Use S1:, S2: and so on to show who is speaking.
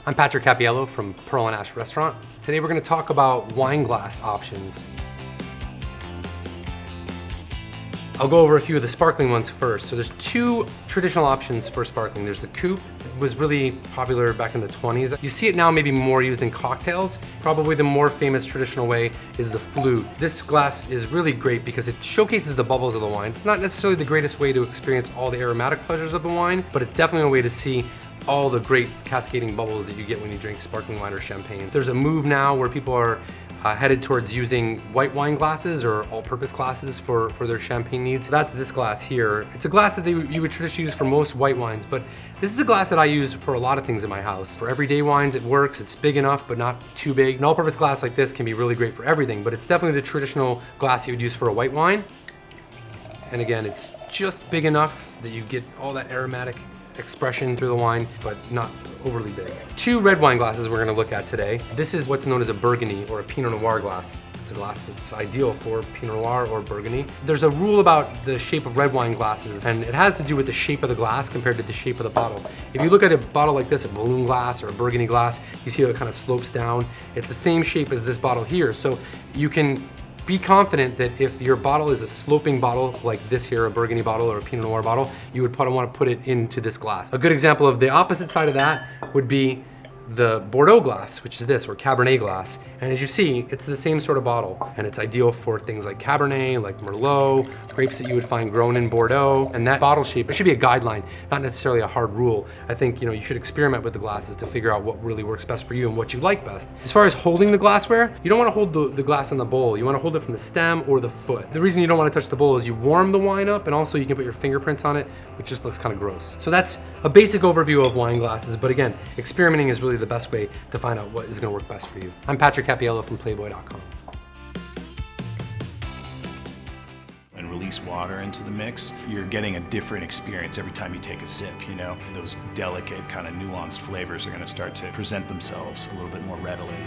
S1: I'm Patrick Cappiello from Pearl and Ash Restaurant. Today we're going to talk about wine glass options. I'll go over a few of the sparkling ones first. So there's two traditional options for sparkling. There's the coupe. It was really popular back in the 20s. You see it now maybe more used in cocktails. Probably the more famous traditional way is the flute. This glass is really great because it showcases the bubbles of the wine. It's not necessarily the greatest way to experience all the aromatic pleasures of the wine, but it's definitely a way to see all the great cascading bubbles that you get when you drink sparkling wine or champagne. There's a move now where people are headed towards using white wine glasses or all-purpose glasses for their champagne needs. So that's this glass here. It's a glass that you would traditionally use for most white wines, but this is a glass that I use for a lot of things in my house. For everyday wines, it works. It's big enough, but not too big. An all-purpose glass like this can be really great for everything, but it's definitely the traditional glass you would use for a white wine. And again, it's just big enough that you get all that aromatic expression through the wine, but not overly big. Two red wine glasses we're gonna look at today. This is what's known as a Burgundy or a Pinot Noir glass. It's a glass that's ideal for Pinot Noir or Burgundy. There's a rule about the shape of red wine glasses, and it has to do with the shape of the glass compared to the shape of the bottle. If you look at a bottle like this, a balloon glass or a Burgundy glass, you see how it kind of slopes down. It's the same shape as this bottle here, so you can be confident that if your bottle is a sloping bottle like this here, a Burgundy bottle or a Pinot Noir bottle, you would probably want to put it into this glass. A good example of the opposite side of that would be the Bordeaux glass, which is this, or Cabernet glass. And as you see, it's the same sort of bottle, and it's ideal for things like Cabernet, like Merlot, grapes that you would find grown in Bordeaux. And that bottle shape, it should be a guideline, not necessarily a hard rule. I think you should experiment with the glasses to figure out what really works best for you and what you like best. As far as holding the glassware, you don't want to hold the glass in the bowl. You want to hold it from the stem or the foot. The reason you don't want to touch the bowl is you warm the wine up, and also you can put your fingerprints on it, which just looks kind of gross. So that's a basic overview of wine glasses, but again, experimenting is really the best way to find out what is going to work best for you. I'm Patrick Cappiello from Playboy.com.
S2: And release water into the mix, you're getting a different experience every time you take a sip, Those delicate, kind of nuanced flavors are going to start to present themselves a little bit more readily.